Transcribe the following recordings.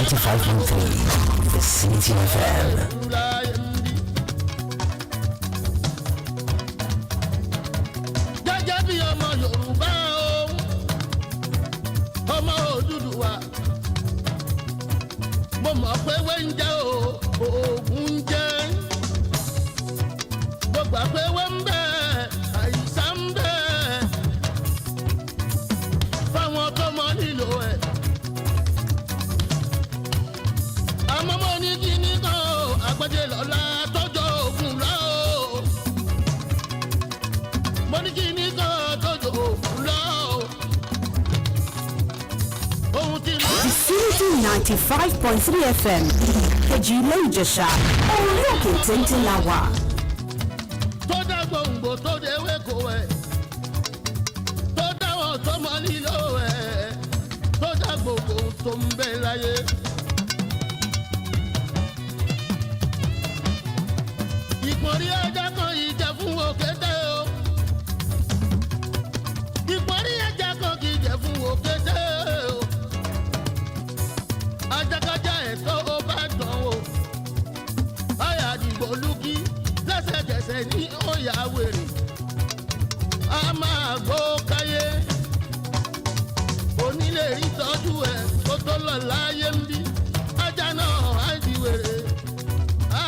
95.3 Vicinity FM. Vicinity 95.3 FM. Kejìlé Ìjẹ̀ṣà. Orí òkè téńté la wà. Tó dá gbòǹgbò tó dé wéko ẹ̀. Tó dáwọ̀ tó mọ nílò ẹ̀. Tó dá gbogbo tó ń bẹ láyé. Ìpọ̀nrí ẹja kan yìí jẹ́ fún òkété o. Ìpọ̀nrí ẹja kan kì í jẹ́ fún òkété o. Ajákájá ẹ̀tọ́ ó bá dán o. Báyà dìgbò lúkí lẹ́sẹ̀kẹsẹ̀ ní òyà wèrè. A máa gbó káyé. Onílé rí tọ́jú ẹ̀ kó tó lọ láyé ń bí. Ajá náà á di wèrè. A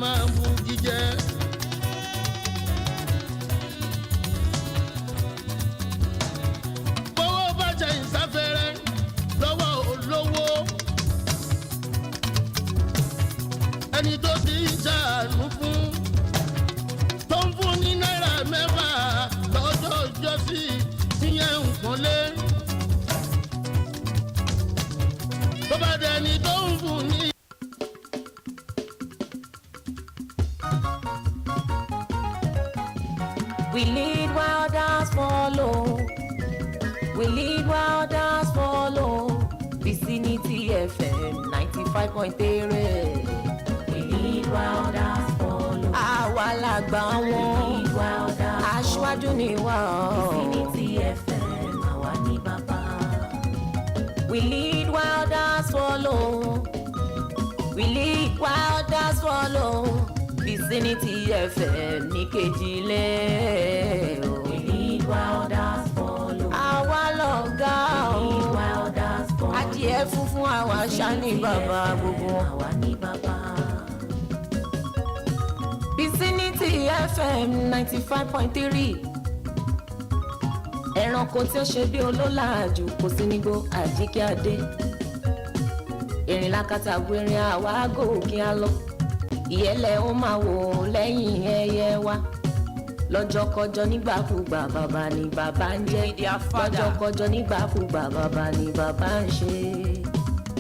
máa bu jíjẹ. Bówó bá jẹ ìsáfẹ́rẹ́ lọ́wọ́ olówó. Ẹni tó ti ń ṣàánú fún tó ń fún ní náírà mẹ́fà lọ́jọ́ ìjọsí tíyẹn nǹkan lé. Tó bá dẹni tó ń fún ní. We lead while others follow. We lead while others follow. Vicinity FM 95.3. We lead while others follow. Àwa làgbà wọn. We lead while others follow. Aṣíwájú ni wá. Vicinity FM àwa ní bàbá. We lead while others follow. We lead while others follow. Vicinity FM ní Kejìlé. We lead while others follow. Àwa lọ̀gá o. We lead while others follow. Adìẹ funfun àwa ṣá ní bàbá gbogbo. Àwa ní bàbá. Vicinity FM 95.3. Ẹranko tí ó ṣe bí olólàájú kò sí nígbó Àjíkẹ́ Adé. Erin lákàtà gbérin àwa gòkè á lọ. Ìyẹ́lẹ̀ ó máa wò lẹ́yìn ẹyẹ wa. Lọ́jọ́kọjọ́ nígbàkúgbà bàbá ni bàbá ń jẹ́. Lọ́jọ́kọjọ́ nígbàkúgbà bàbá ni bàbá ń ṣe.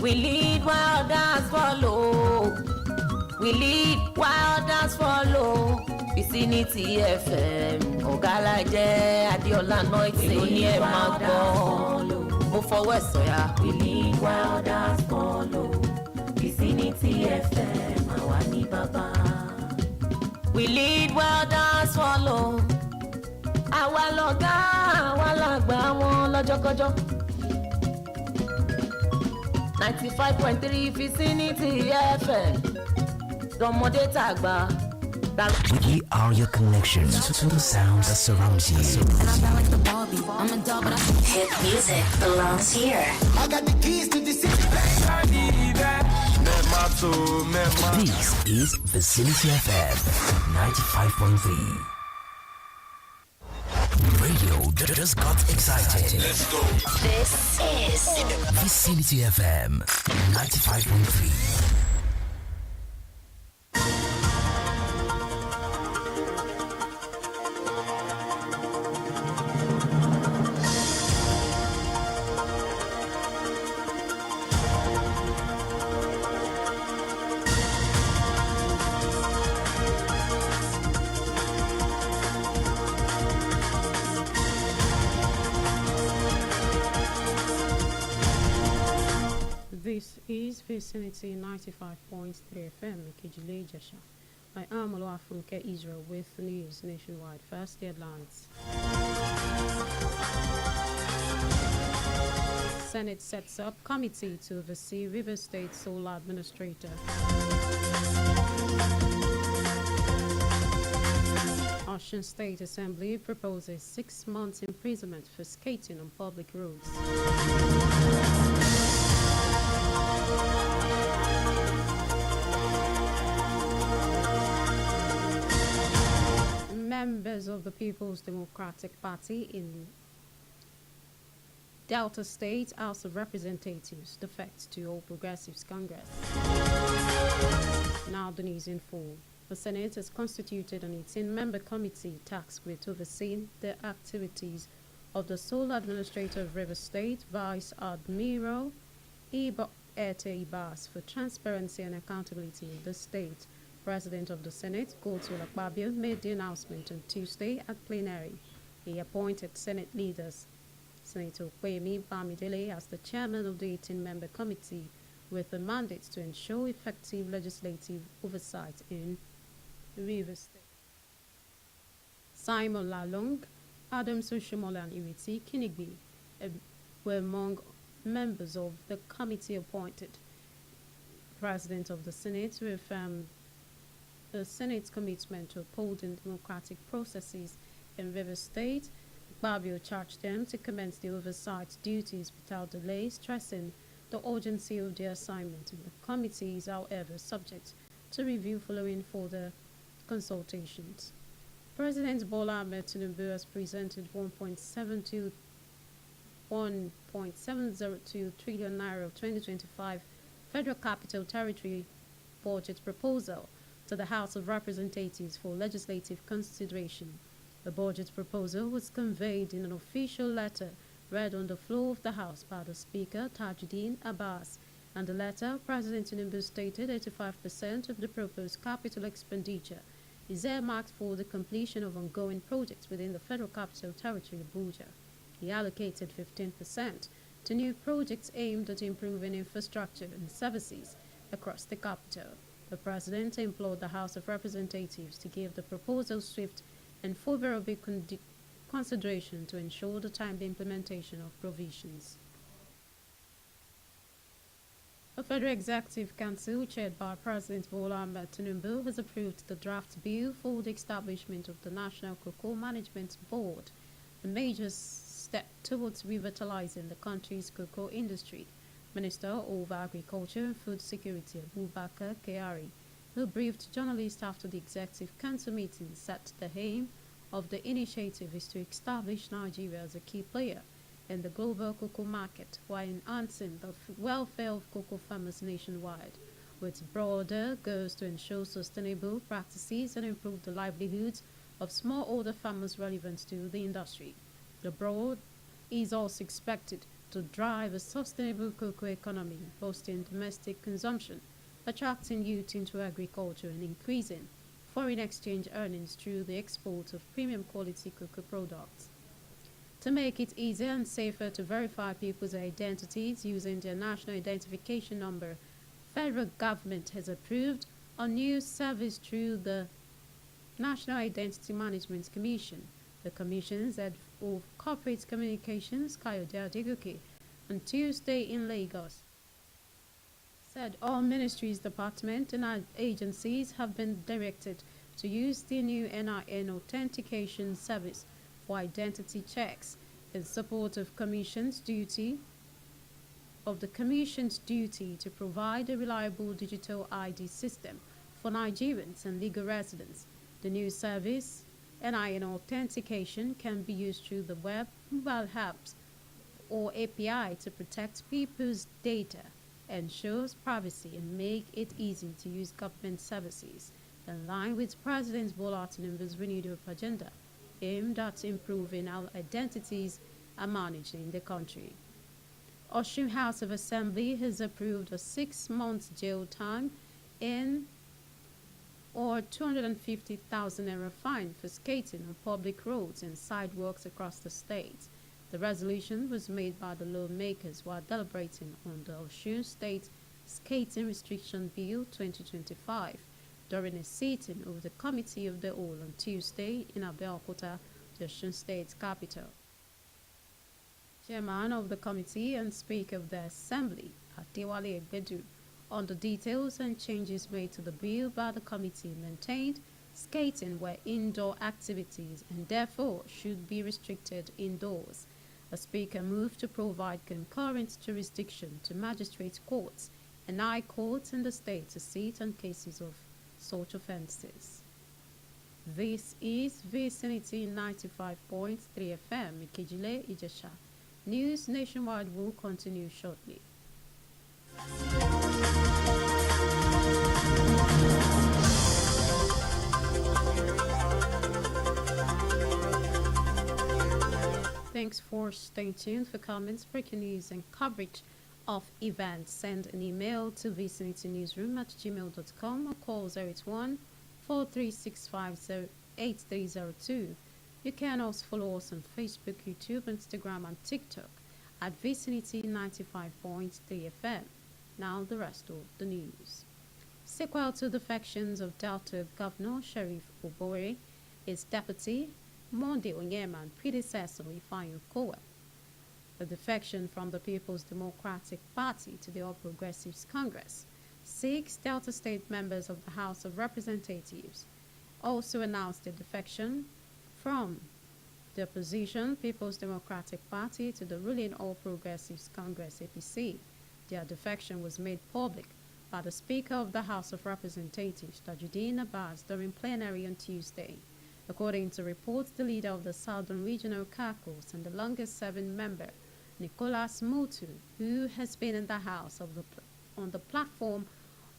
We lead while others follow. We lead while others follow. Vicinity FM ọ̀gálá jẹ́ Adéọlá Noite ní ẹ̀ máa gbọ́. Mo fọwọ́ ẹ̀ sọ̀yà. We lead while others follow. Vicinity FM àwa ní bàbá. We lead while others follow. Àwa lọ̀gá àwa làgbà wọn lọ́jọ́kọjọ́. 95.3 Vicinity FM. Tọmọdé tàgbà. We are your connection to the sounds that surrounds you. And I sound like the Barbie. I'm a doll, but I Hit music belongs here. I got the keys to the city. This is Vicinity FM 95.3. Radio just got excited. Let's go. This is Vicinity FM 95.3. This is Vicinity 95.3 FM, Kejìlé Ìjẹ̀ṣà. I am Oluwafunke Israel with the news nationwide. First, the headlines. Senate sets up committee to oversee River State Solar Administrator. Osun State Assembly proposes 6 months imprisonment for skating on public roads. Members of the People's Democratic Party in Delta State House of Representatives defect to All Progressives Congress. Now the news in full. The Senate has constituted an 18-member committee tasked with overseeing the activities of the sole administrator of River State, Vice Admiral Ete Ibas, for transparency and accountability in the state. President of the Senate, Godswill Akpabio, made the announcement on Tuesday at plenary. He appointed Senate leaders, Senator Kwemi Bamidele as the chairman of the 18-member committee, with a mandate to ensure effective legislative oversight in River State. Simon Lalong, Adam Sushomola, and Iriti Kinigbi were among members of the committee appointed. President of the Senate reaffirmed the Senate's commitment to upholding democratic processes in River State. Babio charged them to commence the oversight duties without delay, stressing the urgency of their assignment. The committee is, however, subject to review following further consultations. President Bola Ahmed Tinubu has presented 1.702 trillion naira of 2025 Federal Capital Territory budget proposal to the House of Representatives for legislative consideration. The budget proposal was conveyed in an official letter read on the floor of the House by the Speaker, Tajuddin Abbas. And the letter, President Tinubu stated 85% of the proposed capital expenditure is earmarked for the completion of ongoing projects within the Federal Capital Territory, Abuja. He allocated 15% to new projects aimed at improving infrastructure and services across the capital. The President implored the House of Representatives to give the proposal swift and favorable consideration to ensure the timely implementation of provisions. The Federal Executive Council, chaired by President Bola Ahmed Tinubu, has approved the draft bill for the establishment of the National Cocoa Management Board, a major step towards revitalizing the country's cocoa industry. Minister of Agriculture and Food Security, Abubakar Kyari, who briefed journalists after the Executive Council meeting, said the aim of the initiative is to establish Nigeria as a key player in the global cocoa market while enhancing the welfare of cocoa farmers nationwide, with broader goals to ensure sustainable practices and improve the livelihoods of smallholder farmers relevant to the industry. The board is also expected to drive a sustainable cocoa economy, boosting domestic consumption, attracting youth into agriculture, and increasing foreign exchange earnings through the export of premium quality cocoa products. To make it easier and safer to verify people's identities using their national identification number, federal government has approved a new service through the National Identity Management Commission. The Commission's head of Corporate Communications, Kayode Adegoke, on Tuesday in Lagos, said all ministries, departments, and agencies have been directed to use the new NIN authentication service for identity checks in support of the Commission's duty to provide a reliable digital ID system for Nigerians and legal residents. The new service, NIN authentication, can be used through the web, mobile apps, or API to protect people's data, ensures privacy, and make it easy to use government services, in line with President Bola Tinubu's renewed agenda aimed at improving how identities are managed in the country. Osun House of Assembly has approved a 6-month jail time or 250,000 naira fine for skating on public roads and sidewalks across the state. The resolution was made by the lawmakers while deliberating on the Osun State Skating Restriction Bill 2025. during a sitting of the Committee of the Whole on Tuesday in Abeokuta, the Osun State capital. Chairman of the committee and Speaker of the Assembly, Adewale Egbedu, on the details and changes made to the bill by the committee, maintained skating were indoor activities and therefore should be restricted indoors. The Speaker moved to provide concurrent jurisdiction to magistrate courts and high courts in the state to sit on cases of such offences. This is Vicinity 95.3 FM, Ikejile, Ijesha. News nationwide will continue shortly. Thanks for staying tuned. For comments, breaking news, and coverage of events, send an email to vicinitynewsroom@gmail.com or call 081 4365 You can also follow us on Facebook, YouTube, Instagram, and TikTok at Vicinity 95.3 FM. Now the rest of the news. Sequel to defections of Delta Governor Sheriff Obowere, his deputy Monday Onyema and predecessor Ifeanyi Okowa. The defection from the People's Democratic Party to the All Progressives Congress. 6 Delta State members of the House of Representatives also announced a defection from the opposition People's Democratic Party to the ruling All Progressives Congress APC. Their defection was made public by the Speaker of the House of Representatives, Tajuddin Abbas, during plenary on Tuesday. According to reports, the leader of the Southern Regional Caucus and the longest-serving member, Nicholas Mutu, who has been in the House on the platform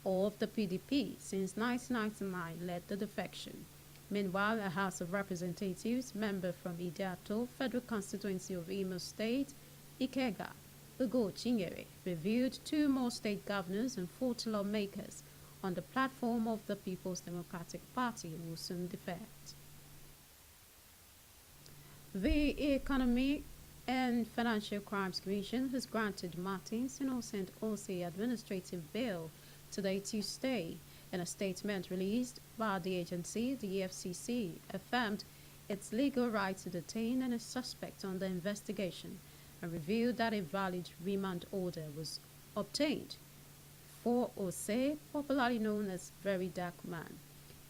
of the PDP since 1999, led the defection. Meanwhile, a House of Representatives member from Idiato, Federal Constituency of Imo State, Ikega, Ugo Chinyere, reviewed 2 more state governors and 40 lawmakers on the platform of the People's Democratic Party will soon defect. The Economic and Financial Crimes Commission has granted Martins Innocent Osei administrative bail today, Tuesday. In a statement released by the agency, the EFCC affirmed its legal right to detain any suspect under investigation and revealed that a valid remand order was obtained for Osei, popularly known as Very Dark Man,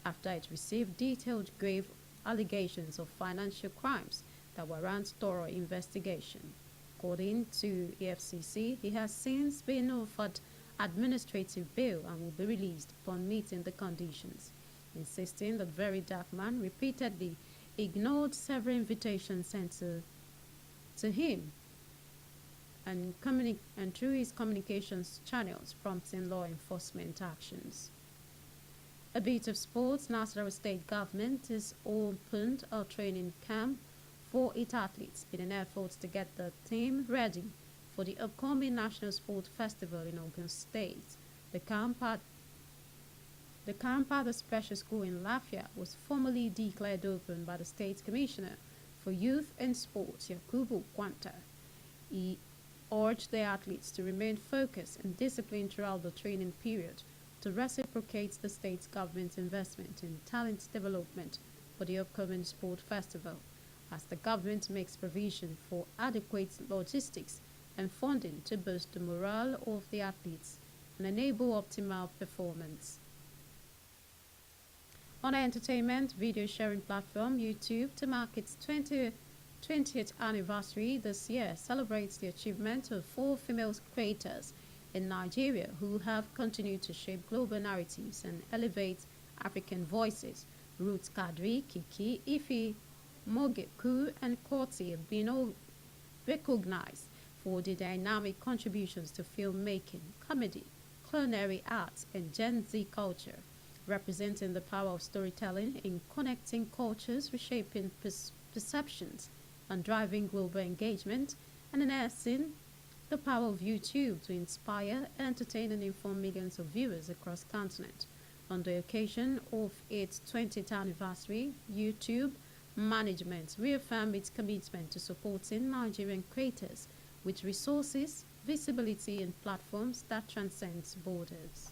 after it received detailed grave allegations of financial crimes that warrant thorough investigation. According to EFCC, he has since been offered administrative bail and will be released upon meeting the conditions, insisting that Very Dark Man repeatedly ignored several invitations sent to him and through his communications channels, prompting law enforcement actions. A bit of sports. Nasarawa State Government has opened a training camp for its athletes in an effort to get the team ready for the upcoming National Sport Festival in Ogun State. The camp at the special school in Lafia was formally declared open by the State Commissioner for Youth and Sports, Yakubu Kwanta. He urged the athletes to remain focused and disciplined throughout the training period to reciprocate the state government's investment in talent development for the upcoming sport festival, as the government makes provision for adequate logistics and funding to boost the morale of the athletes and enable optimal performance. On entertainment, video sharing platform YouTube, to mark its 20th anniversary this year, celebrates the achievement of 4 female creators in Nigeria who have continued to shape global narratives and elevate African voices. Ruth Kadri, Kiki, Ife, Mogeku, and Korti have been recognized for their dynamic contributions to filmmaking, comedy, culinary arts, and Gen Z culture, representing the power of storytelling in connecting cultures, reshaping perceptions, and driving global engagement, and enhancing the power of YouTube to inspire, entertain, and inform millions of viewers across the continent. On the occasion of its 20th anniversary, YouTube management reaffirmed its commitment to supporting Nigerian creators with resources, visibility, and platforms that transcend borders.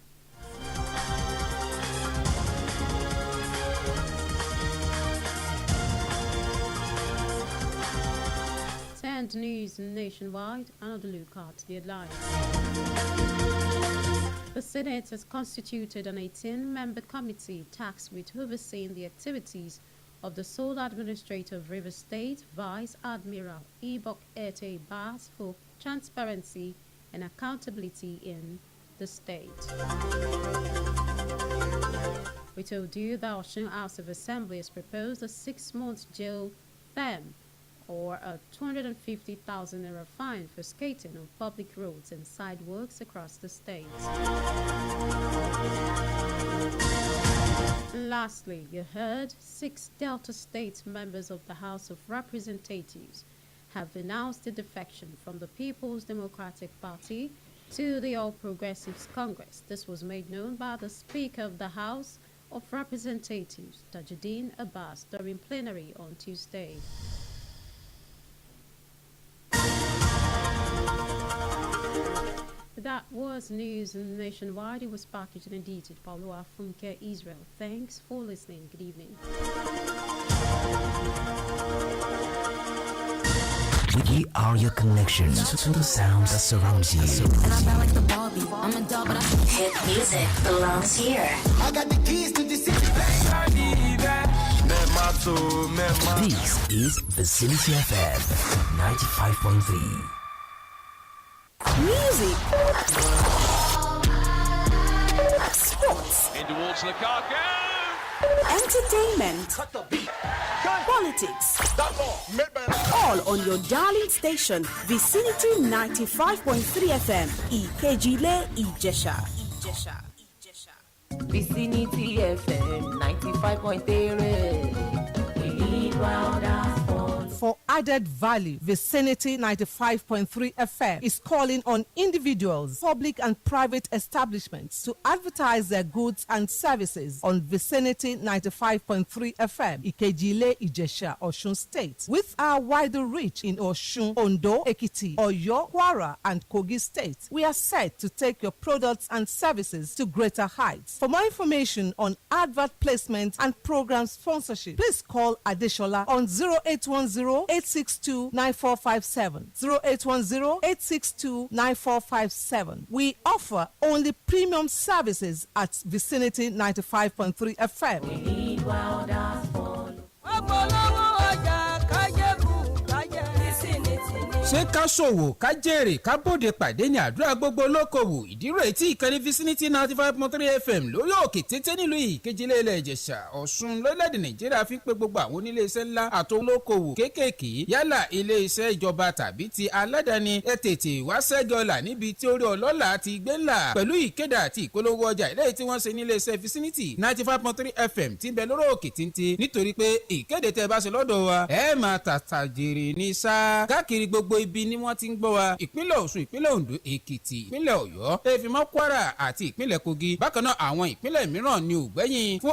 and news nationwide, another look at the headlines. The Senate has constituted an 18-member committee tasked with overseeing the activities of the sole administrator of Rivers State, Vice Admiral Ibok Ete Bas, for transparency and accountability in the state. We told you the Osun House of Assembly has proposed a 6-month jail term or a 250,000 naira fine for skating on public roads and sidewalks across the state. Lastly, you heard 6 Delta State members of the House of Representatives have announced a defection from the People's Democratic Party to the All Progressives Congress. This was made known by the Speaker of the House of Representatives, Tajuddin Abbas, during plenary on Tuesday. That was news nationwide. It was packaged and edited by Lua Funke Israel. Thanks for listening. Good evening. We are your connection to the sound that surrounds you. And I feel like the Barbie. I'm a doll, but I Hit music belongs here. I got the keys to the city. This is Vicinity FM 95.3. Music, sports, In towards Lukaku. entertainment, politics, all on your darling station, Vicinity 95.3 FM, Ikejile, Ijesha. Vicinity FM 95.3. We need wilder sports. For added value, Vicinity 95.3 FM is calling on individuals, public and private establishments to advertise their goods and services on Vicinity 95.3 FM, Ikejile, Ijesha, Osun State. With our wider reach in Osun, Ondo, Ekiti, Oyo, Kwara, and Kogi State, we are set to take your products and services to greater heights. For more information on advert placement and program sponsorship, please call Adeshola on 0810-862-9457. 0810-862-9457. We offer only premium services at Vicinity 95.3 FM. We need wilder sports. ṣé ká ṣòwò ká jèrè ká bòde pàdé ní àdúrà gbogbo olókòwò ìdírò tí ìkànnì Vicinity 95.3 FM lórí òkè tété nílùú Ìkejìlẹ̀ ilẹ̀ Ìjẹ̀ṣà Ọ̀ṣun lórílẹ̀‐èdè Nàìjíríà fi pé gbogbo àwọn onílé iṣẹ́ ńlá àti olókòwò kéékèèké yálà ilé iṣẹ́ ìjọba tàbí ti aládàáni ẹ tètè wá ṣẹ́jọ́là níbi tí orí ọlọ́lá ti gbé ńlá pẹ̀lú ìkéde àti ìpolówó ọjà eléyìí tí wọ́n ṣe nílé iṣẹ́ Vicinity 95.3 FM tí ń bẹ lórí òkè téńté nítorí pé ìkéde tẹ́ bá ṣe lọ́dọ̀ wa ẹ máa tàtà jèrè ní sáà káàkiri gbogbo ibi ni wọ́n ti ń gbọ́ wa ìpínlẹ̀ Ọ̀ṣun ìpínlẹ̀ Oǹdó Èkìtì ìpínlẹ̀ Ọ̀yọ́ èfìmọ́ Kwara àti ìpínlẹ̀ Kogi bákan náà àwọn ìpínlẹ̀ mìíràn ni ò gbẹ́yìn fún